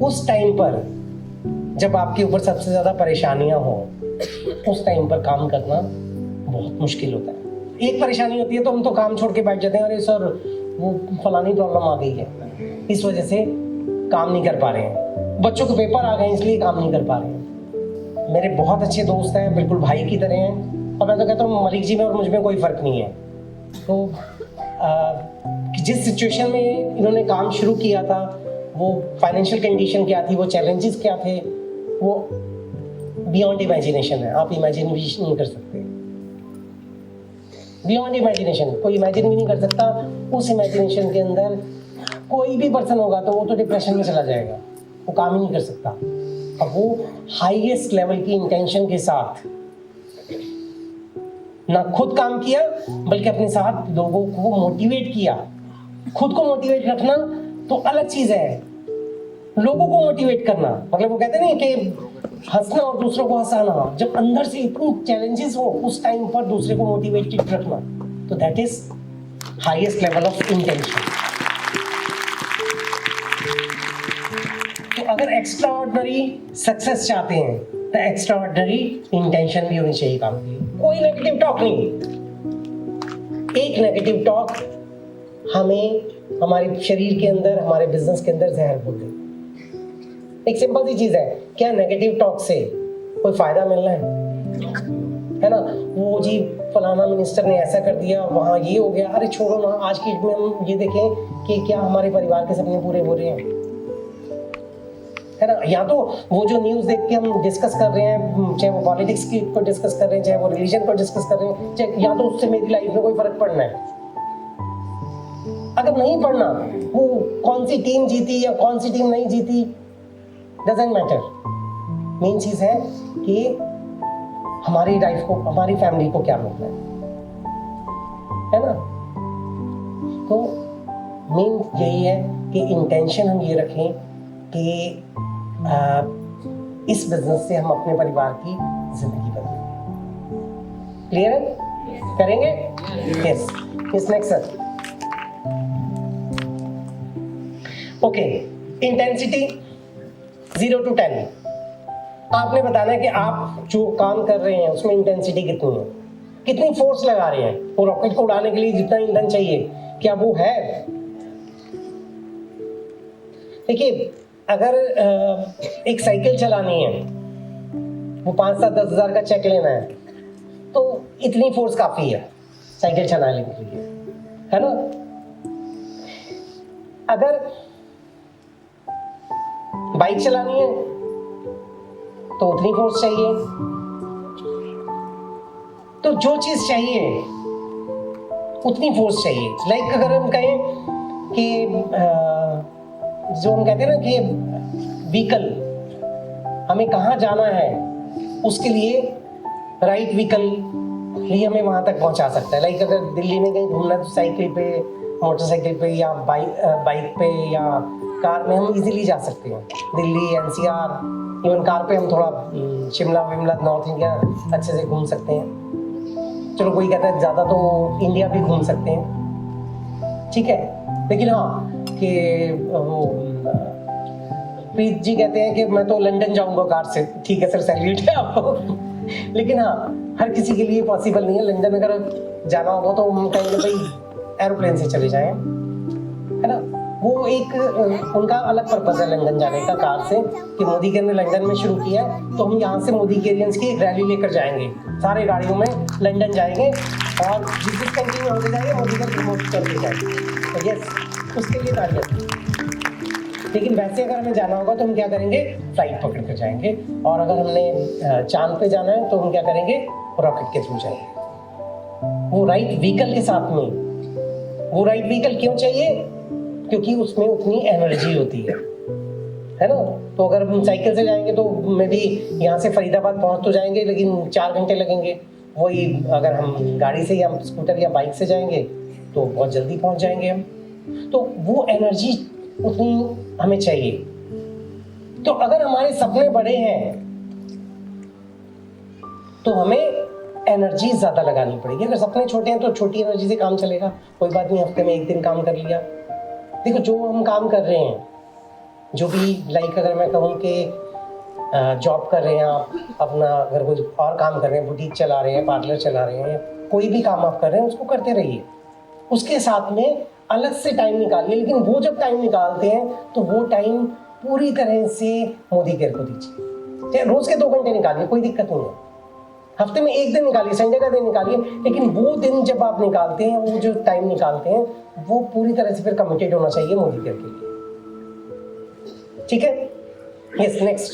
उस टाइम पर जब आपके ऊपर सबसे ज्यादा परेशानियां हो, उस टाइम पर काम करना बहुत मुश्किल होता है। एक परेशानी होती है तो हम तो काम छोड़ के बैठ जाते हैं, अरे सर वो फलानी प्रॉब्लम आ गई है, इस वजह से काम नहीं कर पा रहे हैं, बच्चों के पेपर आ गए इसलिए काम नहीं कर पा रहे हैं। मेरे बहुत अच्छे दोस्त हैं, बिल्कुल भाई की तरह हैं, और मैं तो कहता हूँ मलिक जी में और मुझ में कोई फर्क नहीं है। तो जिस सिचुएशन में इन्होंने काम शुरू किया था, वो फाइनेंशियल कंडीशन क्या थी, वो चैलेंजेस क्या थे, वो बियॉन्ड इमेजिनेशन है। आप इमेजिन भी नहीं कर सकते, बियॉन्ड इमेजिनेशन, कोई इमेजिन भी नहीं कर सकता। उस इमेजिनेशन के अंदर कोई भी पर्सन होगा तो वो तो डिप्रेशन में चला जाएगा, वो काम ही नहीं कर सकता। अब वो हाईएस्ट लेवल की इंटेंशन के साथ ना खुद काम किया बल्कि अपने साथ लोगों को मोटिवेट किया। खुद को मोटिवेट रखना तो अलग चीज है, लोगों को मोटिवेट करना मतलब वो कहते नहीं कि हंसना और दूसरों को हंसाना, जब अंदर से इतनी चैलेंजेस हो उस टाइम पर दूसरे को मोटिवेटेड रखना, तो that is highest level of intention. तो अगर एक्स्ट्रा ऑर्डिनरी सक्सेस चाहते हैं तो एक्स्ट्रा ऑर्डिनरी इंटेंशन भी होनी चाहिए काम की। कोई नेगेटिव टॉक नहीं, एक नेगेटिव टॉक हमें हमारे शरीर के अंदर, हमारे बिजनेस के अंदर जहर बोल दे। एक सिंपल सी चीज है, क्या नेगेटिव टॉक से कोई फायदा मिलना है ना? वो जी फलाना मिनिस्टर ने ऐसा कर दिया, वहाँ ये हो गया, अरे छोड़ो ना, आज की डेट में हम ये देखें कि क्या हमारे परिवार के सपने पूरे हो रहे हैं, है ना? या तो वो जो न्यूज़ देख के हम डिस्कस कर रहे हैं, चाहे वो पॉलिटिक्स की को डिस्कस कर रहे हैं, चाहे वो रिलीजन को डिस्कस कर रहे हैं, चाहे या तो उससे मेरी लाइफ में कोई फर्क पड़ना है। अगर नहीं पड़ना, वो कौन सी टीम जीती या कौन सी टीम नहीं जीती, डजंट मैटर। मेन चीज है कि हमारी लाइफ को, हमारी फैमिली को क्या मिलना है ना? तो मेन यही है कि इंटेंशन हम ये रखें कि इस बिजनेस से हम अपने परिवार की जिंदगी बदलेंगे। क्लियर है? करेंगे? Yes. Next sir. Okay, intensity 0 to 10। आपने बताना है कि आप जो काम कर रहे हैं उसमें इंटेंसिटी कितनी है, कितनी फोर्स लगा रहे हैं। वो रॉकेट को उड़ाने के लिए जितना ईंधन चाहिए क्या वो है? देखिए, अगर एक साइकिल चलानी है, वो 5-7-10 हज़ार का चेक लेना है, तो इतनी फोर्स काफी है साइकिल चलाने के लिए, है ना? अगर बाइक चलानी है तो उतनी फोर्स चाहिए। तो जो चीज चाहिए उतनी फोर्स चाहिए। लाइक अगर हम कहें कि जो हम कहते हैं ना कि व्हीकल, हमें कहाँ जाना है उसके लिए राइट व्हीकल ही हमें वहां तक पहुंचा सकता है। लाइक अगर दिल्ली में कहीं घूमना तो साइकिल पे, मोटरसाइकिल पे या बाइक पे या कार में हम इजीली जा सकते हैं। दिल्ली, एनसीआर, इवन कार पे हम थोड़ा शिमला विमला, नॉर्थ इंडिया अच्छे से घूम सकते हैं। चलो कोई कहता है ज़्यादा तो इंडिया भी घूम सकते हैं, ठीक है। लेकिन हाँ कि वो प्रीत जी कहते हैं कि मैं तो लंदन जाऊंगा कार से, ठीक है सर, सैल्यूट है आपको। लेकिन हाँ, हर किसी के लिए पॉसिबल नहीं है। लंदन अगर जाना होगा तो हम कहेंगे भाई एरोप्लेन से चले जाएं, है ना? वो एक उनका अलग पर्पस है लंदन जाने का कार से, कि मोदी के ने लंदन में शुरू किया है तो हम यहाँ से मोदी के एरियंस की एक रैली लेकर जाएंगे, सारे गाड़ियों में लंदन जाएंगे और जिस कंट्री में होते जाएंगे मोदी का प्रमोट करते जाएंगे। तो यस, उसके लिए टारगेट। लेकिन वैसे अगर हमें जाना होगा तो हम क्या करेंगे? फ्लाइट पकड़ कर जाएंगे। और अगर हमने चांद पे जाना है तो हम क्या करेंगे? रॉकेट के थ्रू जाएंगे, वो राइट व्हीकल के साथ में। वो राइट व्हीकल क्यों चाहिए? क्योंकि उसमें उतनी एनर्जी होती है ना? तो अगर हम साइकिल से जाएंगे तो मे भी यहाँ से फरीदाबाद पहुँच तो जाएंगे लेकिन 4 घंटे लगेंगे। वही अगर हम गाड़ी से या स्कूटर या बाइक से जाएंगे तो बहुत जल्दी पहुँच जाएंगे हम। तो वो एनर्जी उतनी हमें चाहिए। तो अगर हमारे सपने बड़े हैं तो हमें एनर्जी ज़्यादा लगानी पड़ेगी। अगर सपने छोटे हैं तो छोटी एनर्जी से काम चलेगा, कोई बात नहीं, हफ्ते में 1 दिन काम कर लिया। देखो, जो हम काम कर रहे हैं, जो भी लाइक अगर मैं कहूँ कि जॉब कर रहे हैं आप, अपना अगर कोई और काम कर रहे हैं, बुटीक चला रहे हैं, पार्लर चला रहे हैं, कोई भी काम आप कर रहे हैं उसको करते रहिए, उसके साथ में अलग से टाइम निकालिए। लेकिन वो जब टाइम निकालते हैं तो वो टाइम पूरी तरह से मोदी केयर को दीजिए। रोज के 2 घंटे निकालिए, कोई दिक्कत नहीं है। हफ्ते में 1 दिन निकालिए, संडे का दिन निकालिए, लेकिन वो दिन जब आप निकालते हैं, वो जो टाइम निकालते हैं, वो पूरी तरह से फिर कमिटेड होना चाहिए मोदी केयर के लिए, ठीक है? Yes, next.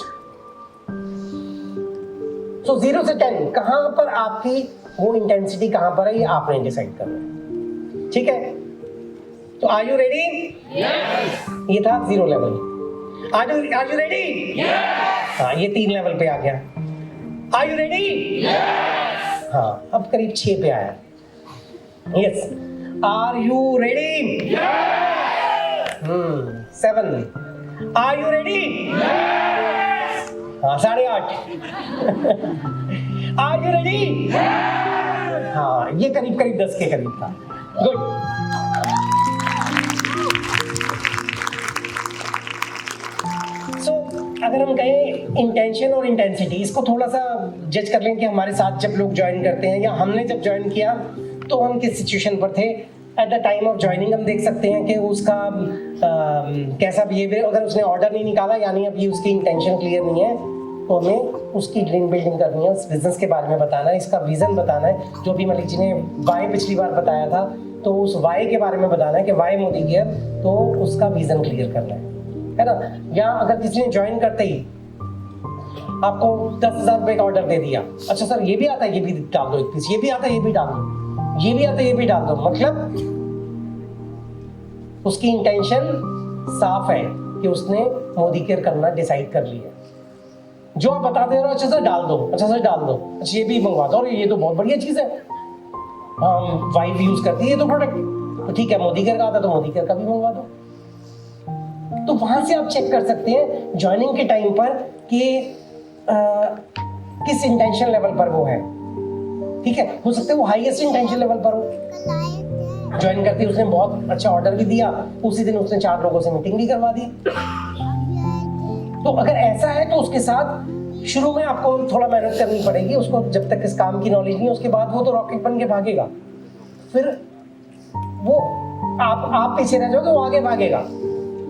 सो 0 से 10 कहां पर आपकी वो इंटेंसिटी कहां पर है, ये आपने डिसाइड करना है, ठीक है? तो आर यू रेडी? ये था 0 लेवल। Are you ready? हाँ, ये 3 लेवल पे आ गया। Are you ready? हाँ, अब करीब 6 पे आया। Yes, are you ready? 7। Are you ready? हाँ, 8.5। Are you ready? हाँ, ये करीब करीब 10 के करीब था। गुड। सो अगर हम कहें इंटेंशन और इंटेंसिटी, इसको थोड़ा सा जज कर लें कि हमारे साथ जब लोग ज्वाइन करते हैं या हमने जब ज्वाइन किया तो हम किस सिचुएशन पर थे। At the time of joining हम देख सकते हैं कि उसका कैसा बिहेवियर, अगर उसने ऑर्डर नहीं निकाला यानी अभी उसकी इंटेंशन क्लियर नहीं है, तो हमें उसकी ड्रीम बिल्डिंग करनी है, उस बिजनेस के बारे में बताना है, इसका विजन बताना है। जो भी मलिक जी ने वाई पिछली बार बताया था, तो उस वाई के बारे में बताना है कि वाई मोदी केयर, तो उसका विजन क्लियर करना है ना। या अगर किसी ने ज्वाइन करते ही आपको 10,000 रुपये का ऑर्डर दे दिया, अच्छा सर ये भी आता है, ये भी डाल दो 1 पीस, ये भी आता है, ये भी डाल दो, ये भी आता है, ये भी डाल दो, मतलब उसकी इंटेंशन साफ है कि उसने मोदी केयर करना डिसाइड कर लिया। जो आप बताते हो अच्छा सर डाल दो, अच्छा सर डाल दो, अच्छा ये भी मंगवा दो, और ये तो बहुत बढ़िया चीज है, वाइफ यूज करती है ये तो प्रोडक्ट, तो ठीक है मोदी केयर का आता तो मोदी केयर का भी मंगवा दो। तो वहां से आप चेक कर सकते हैं ज्वाइनिंग के टाइम पर कि किस इंटेंशन लेवल पर वो है। ठीक है, हो सकता है वो हाईएस्ट इंटेंशन लेवल पर हो। ज्वाइन करते ही उसने बहुत अच्छा ऑर्डर भी दिया, उसी दिन उसने 4 लोगों से मीटिंग भी करवा दी। तो अगर ऐसा है तो उसके साथ शुरू में आपको थोड़ा मेहनत करनी पड़ेगी, उसको जब तक इस काम की नॉलेज नहीं है, उसके बाद वो तो रॉकेट बन के भागेगा। फिर वो आप पीछे रह जाओगे, वो आगे भागेगा।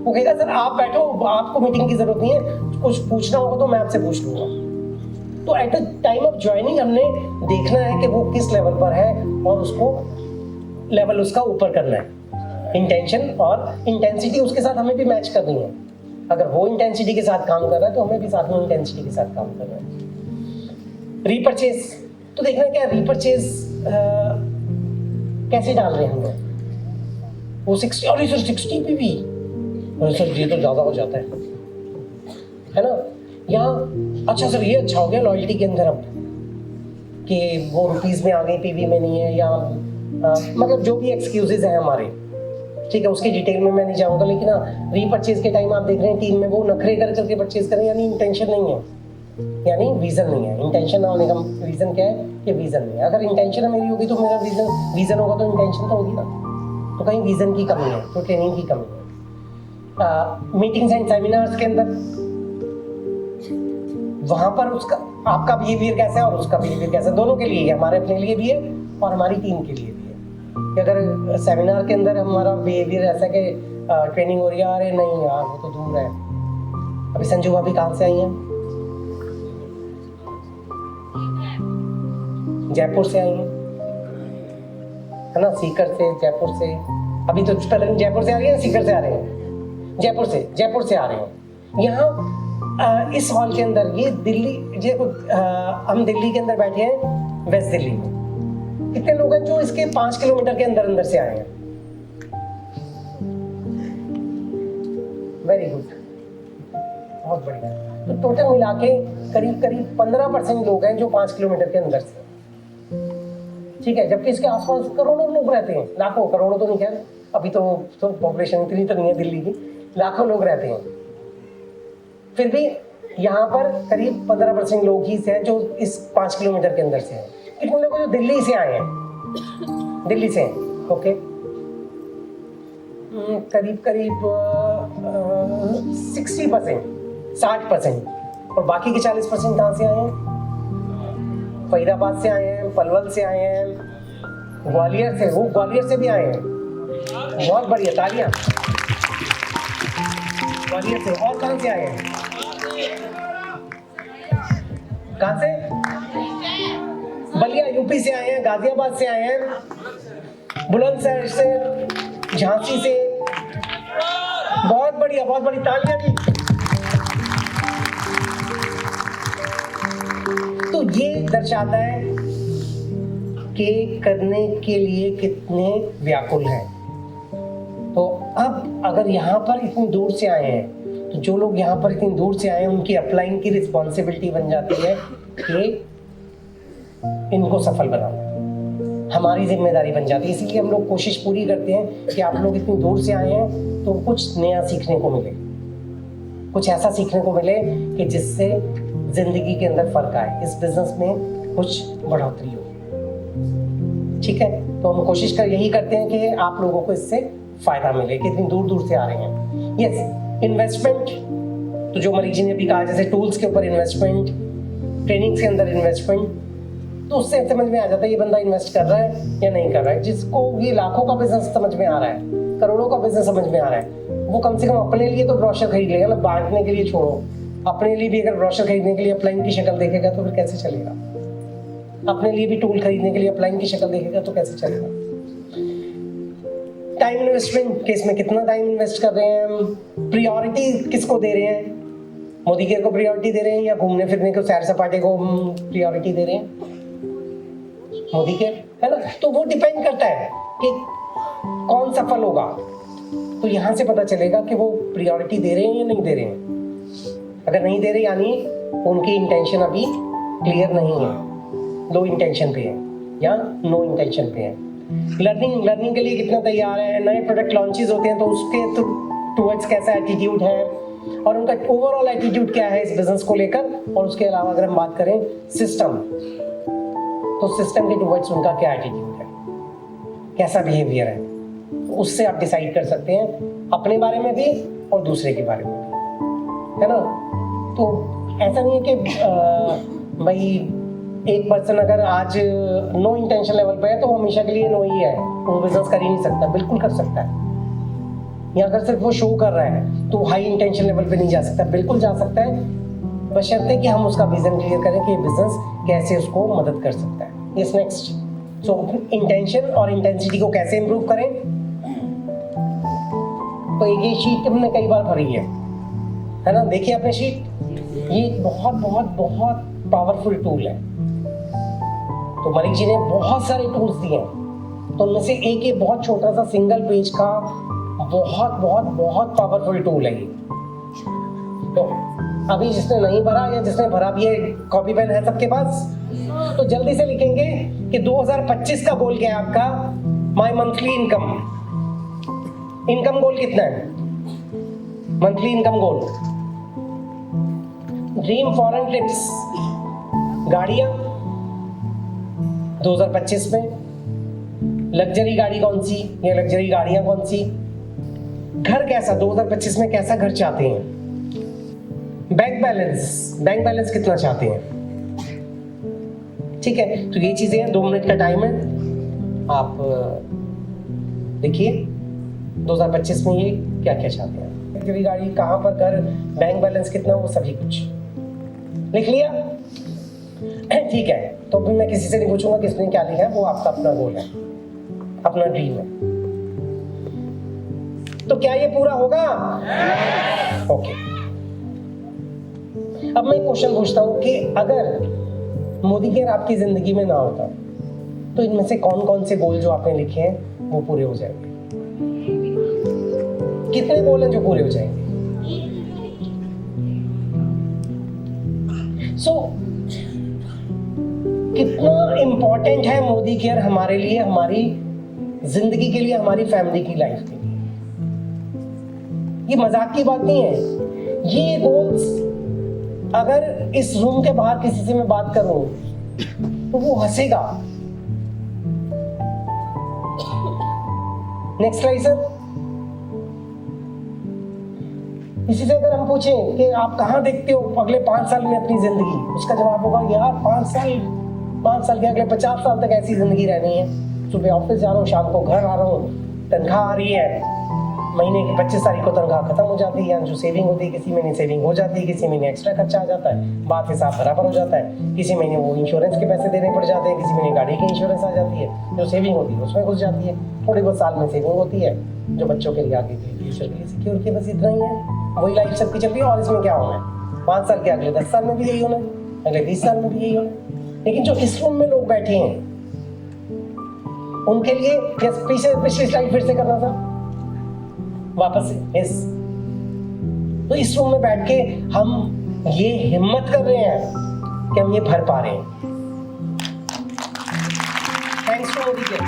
वो कहेगा सर आप बैठो, आपको मीटिंग की जरूरत नहीं है, कुछ पूछना होगा तो मैं आपसे पूछ लूंगा। तो at the time of joining हमने देखना है कि वो किस लेवल पर है और उसको लेवल उसका ऊपर करना है। इंटेंशन और इंटेंसिटी उसके साथ हमें भी मैच करनी है। अगर वो इंटेंसिटी के साथ काम कर रहा है तो हमें भी साथ में इंटेंसिटी के साथ काम करना है। रीपरचेज, तो देखना क्या रीपरचेज कैसे डाल रहे हैं हम लोग। वो 60 और 60 पे भी सर ये तो ज़्यादा हो जाता है ना। या अच्छा सर ये अच्छा हो गया लॉयल्टी के अंदर अब कि वो रुपीज़ में आ गई, पीवी में नहीं है, या मतलब जो भी एक्सक्यूजेज हैं हमारे, ठीक है उसकी डिटेल में मैं नहीं जाऊंगा। लेकिन रीपरचेज के टाइम आप देख रहे हैं टीम में वो नखरे कर करके परचेज करें, यानी इंटेंशन नहीं है, यानी विजन नहीं है। इंटेंशन ना होने का रीजन क्या है कि विजन नहीं है। अगर इंटेंशन मेरी होगी तो मेरा विजन होगा, तो इंटेंशन तो होगी ना। तो कहीं विजन की कमी है, तो ट्रेनिंग की कमी है। मीटिंग्स एंड सेमिनार्स के अंदर वहां पर उसका आपका बिहेवियर कैसा है और उसका बिहेवियर कैसा है, दोनों के लिए, हमारे अपने लिए भी है और हमारी टीम के लिए भी है। कि अगर सेमिनार के अंदर हमारा बिहेवियर ऐसा है कि ट्रेनिंग हो रही है, अरे नहीं यार वो तो दूर है। अभी संजू भाभी कहाँ से आई हैं? जयपुर से आई हैं, है ना, सीकर से, जयपुर से। अभी तो पहले जयपुर से आ रही है, सीकर से आ रहे हैं, जयपुर से आ रहे हैं। यहाँ इस हॉल के अंदर, ये दिल्ली, हम दिल्ली के अंदर बैठे हैं, वेस्ट दिल्ली में। कितने लोग हैं जो इसके 5 किलोमीटर के अंदर से आए हैं? वेरी गुड, बहुत बढ़िया। तो टोटल मिला के करीब 15% लोग हैं जो 5 किलोमीटर के अंदर से, ठीक है। जबकि इसके आसपास करोड़ों लोग रहते हैं, लाखों, करोड़ों तो नहीं खैर, अभी तो पॉपुलेशन इतनी तो नहीं है दिल्ली की, लाखों लोग रहते हैं। फिर भी यहाँ पर करीब 15% लोग ही हैं जो इस 5 किलोमीटर के अंदर से हैं। कितने लोग जो दिल्ली से आए हैं? दिल्ली से हैं, ओके। करीब 60%, और बाकी के 40% कहाँ से आए हैं? फरीदाबाद से आए हैं, पलवल से आए हैं, ग्वालियर से, वो ग्वालियर से भी आए हैं। बहुत बढ़िया, तालियां। ग्वालियर से। और कहाँ से आए हैं? कहाँ से? बलिया यूपी से आए हैं, गाजियाबाद से आए हैं, बुलंदशहर से, झांसी से। बहुत बढ़िया, बहुत बड़ी तालियां दी। तो ये दर्शाता है कि करने के लिए कितने व्याकुल हैं। तो अब अगर यहाँ पर इतनी दूर से आए हैं, तो जो लोग यहाँ पर इतनी दूर से आए हैं उनकी अपलाइन की रिस्पॉन्सिबिलिटी बन जाती है कि इनको सफल बनाना, हमारी जिम्मेदारी बन जाती है। इसलिए हम लोग कोशिश पूरी करते हैं कि आप लोग इतनी दूर से आए हैं तो कुछ नया सीखने को मिले, कुछ ऐसा सीखने को मिले कि जिससे जिंदगी के अंदर फर्क आए, इस बिजनेस में कुछ बढ़ोतरी हो। ठीक है, तो हम कोशिश यही करते हैं कि आप लोगों को इससे फायदा मिले कि इतनी दूर दूर से आ रहे हैं। यस, इन्वेस्टमेंट तो जो मरीज जी ने भी कहा, जैसे टूल्स के ऊपर इन्वेस्टमेंट, ट्रेनिंग्स के अंदर इन्वेस्टमेंट, तो उससे समझ में आ जाता है ये बंदा इन्वेस्ट कर रहा है या नहीं कर रहा है। जिसको ये लाखों का बिजनेस समझ में आ रहा है, करोड़ों का बिजनेस समझ में आ रहा है, वो कम से कम अपने लिए तो ब्रोशर खरीद लेगा ना। बांटने के लिए छोड़ो, अपने लिए भी अगर ब्रोशर खरीदने के लिए अपलाइन की शक्ल देखेगा तो फिर कैसे चलेगा। अपने लिए भी टूल खरीदने के लिए अपलाइन की शक्ल देखेगा तो कैसे चलेगा। टाइम इन्वेस्टमेंट, केस में कितना टाइम इन्वेस्ट कर रहे हैं हम, प्रायोरिटी किसको दे रहे हैं, मोदी केयर को प्रायोरिटी दे रहे हैं या घूमने फिरने को, सैर सपाटे को प्रायोरिटी दे रहे हैं, मोदी केयर, है ना। तो वो डिपेंड करता है कि कौन सफल होगा। तो यहाँ से पता चलेगा कि वो प्रायोरिटी दे रहे हैं या नहीं दे रहे हैं। अगर नहीं दे रहे यानी उनकी इंटेंशन अभी क्लियर नहीं है, लो इंटेंशन पे है या नो इंटेंशन पे है। लर्निंग के लिए कितना तैयार है, नए प्रोडक्ट लॉन्चेस होते हैं तो उसके टुवर्ड्स कैसा एटीट्यूड है और उनका ओवरऑल एटीट्यूड क्या है इस बिजनेस को लेकर। और उसके अलावा अगर हम बात करें सिस्टम, तो सिस्टम के टुवर्ड्स उनका क्या एटीट्यूड है, कैसा बिहेवियर है, तो उससे आप डिसाइड कर सकते हैं अपने बारे में भी और दूसरे के बारे में भी, है ना। तो ऐसा नहीं है कि भाई एक पर्सन अगर आज नो इंटेंशन लेवल पे है तो वो हमेशा के लिए नो ही है, वो बिजनेस कर ही नहीं सकता। बिल्कुल कर सकता है, या अगर सिर्फ वो शो कर रहा है तो हाई इंटेंशन लेवल पे नहीं जा सकता, बिल्कुल जा सकता है, बशर्ते कि हम उसका विजन क्लियर करें कि ये बिजनेस कैसे उसको मदद कर सकता है। इस नेक्स्ट, सो इंटेंशन और इंटेंसिटी को कैसे इंप्रूव करें। तो ये शीट हमने कई बार भरी है ना, देखिए आपने शीट, ये बहुत बहुत बहुत पावरफुल टूल है। तो मलिक जी ने बहुत सारे टूल्स दिए हैं, तो उनमें से एक ये बहुत छोटा सा सिंगल पेज का बहुत बहुत बहुत पावरफुल टूल है ये। तो अभी जिसने नहीं भरा या जिसने भरा भी है, कॉपी पेन है सबके पास, तो जल्दी से लिखेंगे कि 2025 का गोल क्या है आपका। माय मंथली इनकम गोल कितना है, मंथली इनकम गोल। ड्रीम फॉरेन ट्रिप्स, गाड़ियां 2025 में, लग्जरी गाड़ी कौन सी या लग्जरी गाड़ियां कौन सी, घर कैसा 2025 में, कैसा घर चाहते हैं, बैंक बैलेंस कितना चाहते हैं। ठीक है, तो ये चीजें हैं। 2 मिनट का टाइम है, आप देखिए 2025 में ये क्या क्या चाहते हैं, लग्जरी गाड़ी कहाँ पर, घर, बैंक बैलेंस कितना, वो सभी कुछ लिख लिया। ठीक है, तो अभी मैं किसी से नहीं पूछूंगा किसने क्या लिखा है, वो आपका अपना गोल है, अपना ड्रीम है। तो क्या ये पूरा होगा? ओके। अब मैं क्वेश्चन पूछता हूं कि अगर मोदी केयर आपकी जिंदगी में ना होता तो इनमें से कौन कौन से गोल जो आपने लिखे हैं वो पूरे हो जाएंगे? कितने गोल हैं जो पूरे हो जाएंगे? कितना इंपॉर्टेंट है मोदी केयर हमारे लिए, हमारी जिंदगी के लिए, हमारी फैमिली की लाइफ के लिए। ये मजाक की बात नहीं है। ये गोल्स अगर इस रूम के बाहर किसी से मैं बात करूं तो वो हंसेगा। Next slide sir. इसी से अगर हम पूछें कि आप कहां देखते हो अगले 5 साल में अपनी जिंदगी, उसका जवाब होगा यार 5 साल के अगले 50 साल तक ऐसी जिंदगी रहनी है। सुबह ऑफिस जा रहा हूँ, शाम को घर आ रहा हूँ, तनख्वाह आ रही है, महीने की 25 तारीख को तनख्वाह खत्म हो जाती है, जो सेविंग होती है किसी महीने सेविंग हो जाती है, किसी महीने एक्स्ट्रा खर्चा आ जाता है, बात हिसाब बराबर हो जाता है, किसी महीने वो इंश्योरेंस के पैसे देने पड़ जाते हैं, किसी महीने गाड़ी की इंश्योरेंस आ जाती है, जो सेविंग होती है उसमें घुस जाती है, थोड़ी बहुत साल में सेविंग होती है जो बच्चों के लिए आगे के फ्यूचर के लिए सिक्योर की, बस इतना ही है। वही लाइफ सबकी चल रही है। और इसमें क्या होना है, 5 साल के अगले 10 साल में भी यही होना है, अगले 20 साल में भी यही होना है। लेकिन जो इस रूम में लोग बैठे हैं उनके लिए, पिछली स्लाइड फिर से करना था, वापस यस। तो इस रूम में बैठ के हम ये हिम्मत कर रहे हैं कि हम ये भर पा रहे हैं, थैंक्स टू मोदी केयर।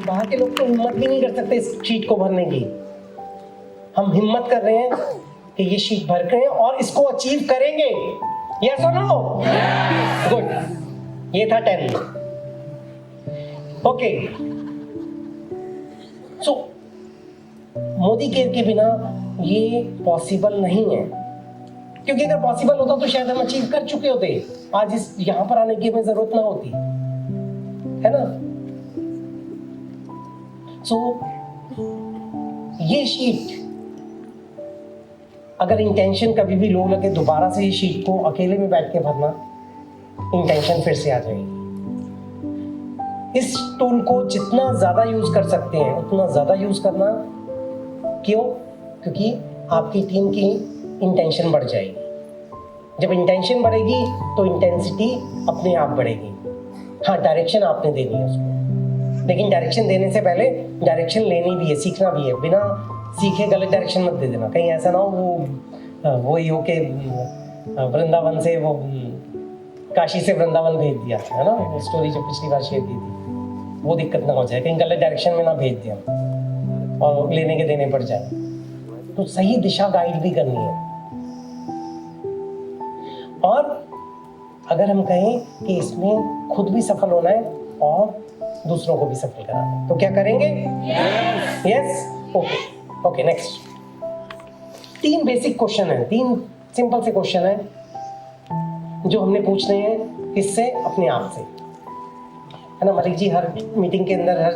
बाहर के लोग तो हिम्मत भी नहीं कर सकते इस शीट को भरने की। हम हिम्मत कर रहे हैं कि ये शीट भर के और इसको अचीव करेंगे। यस और नो? गुड, ये था 10। ओके, सो मोदी केयर के बिना ये पॉसिबल नहीं है, क्योंकि अगर पॉसिबल होता तो शायद हम अचीव कर चुके होते, आज इस यहां पर आने की हमें जरूरत ना होती, है ना? सो ये शीट अगर इंटेंशन कभी भी लो लगे, दोबारा से ये शीट को अकेले में बैठ के भरना, इंटेंशन फिर से आ जाएगी। इस टूल को जितना ज्यादा यूज कर सकते हैं उतना ज्यादा यूज करना। क्यों? क्योंकि आपकी टीम की इंटेंशन बढ़ जाएगी। जब इंटेंशन बढ़ेगी तो इंटेंसिटी अपने आप बढ़ेगी। हाँ, डायरेक्शन आपने देनी है उसको, लेकिन डायरेक्शन देने से पहले डायरेक्शन लेनी भी है, सीखना भी है। बिना सीखे गलत डायरेक्शन मत दे देना, कहीं ऐसा ना हो वो ही हो के वृंदावन से वो काशी से वृंदावन भेज दिया, है ना? वो स्टोरी जो पिछली बार शेयर की थी, वो दिक्कत ना हो जाए, कहीं गलत डायरेक्शन में ना भेज दिया और लेने के देने पड़ जाए। तो सही दिशा गाइड भी करनी है। और अगर हम कहें कि इसमें खुद भी सफल होना है और दूसरों को भी सफल कराना है, तो क्या करेंगे? Yes, okay okay, next. 3 basic question है, 3 सिंपल से क्वेश्चन है जो हमने पूछने हैं किससे? अपने आप से, है ना? मलिक जी हर मीटिंग के अंदर, हर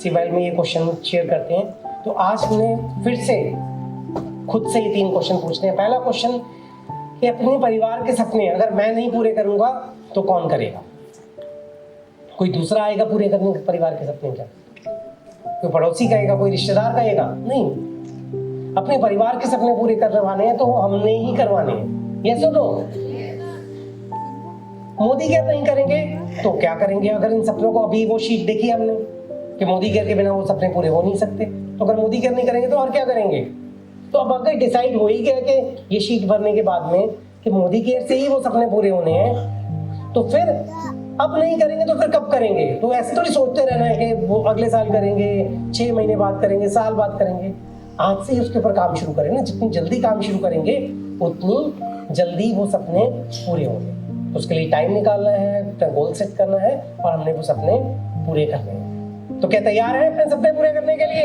सिवाइल में ये क्वेश्चन शेयर करते हैं। तो आज हमने फिर से खुद से ही 3 क्वेश्चन पूछने हैं। पहला क्वेश्चन कि अपने परिवार के सपने अगर मैं नहीं पूरे करूंगा तो कौन करेगा? कोई दूसरा आएगा पूरे करने के परिवार के सपने? क्या कोई पड़ोसी कहेगा, कोई रिश्तेदार कहेगा? नहीं, अपने परिवार के सपने पूरे करवाने हैं तो हमने ही करवाने हैं। यस और नो? मोदी केयर नहीं करेंगे तो क्या करेंगे? अगर इन सपनों को, अभी वो शीट देखी हमने कि मोदी केयर के बिना वो सपने पूरे हो नहीं सकते, तो अगर मोदी केयर नहीं करेंगे तो और क्या करेंगे? तो अब अगर डिसाइड हो ही गया कि ये शीट भरने के बाद में कि मोदी केयर से ही वो सपने पूरे होने हैं, तो फिर अब नहीं करेंगे तो फिर कब करेंगे? तो ऐसे थोड़ी सोचते रहना है कि वो अगले साल करेंगे, 6 महीने बाद करेंगे, साल बाद करेंगे। आज से ही उसके ऊपर काम शुरू करेंगे। जितनी जल्दी काम शुरू करेंगे उतनी जल्दी वो सपने पूरे होंगे। तो उसके लिए टाइम निकालना है, अपना गोल सेट करना है और हमने वो सपने पूरे करने हैं। तो क्या तैयार है अपने सपने पूरे करने के लिए?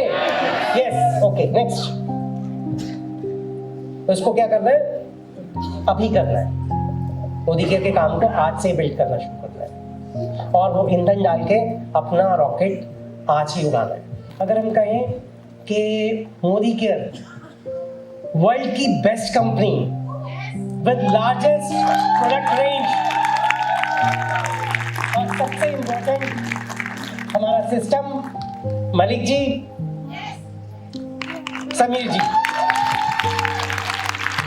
Yes, okay, next. तो इसको क्या करना है? अभी करना है। मोदी केयर के काम को आज से बिल्ड करना शुरू करना है और वो ईंधन डाल के अपना रॉकेट आज ही उड़ाना है। अगर हम कहें कि मोदी केयर वर्ल्ड की best company with largest product range और सबसे इंपॉर्टेंट हमारा system, Malik ji, Sameer ji,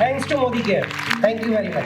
thanks to Modicare, thank you very much.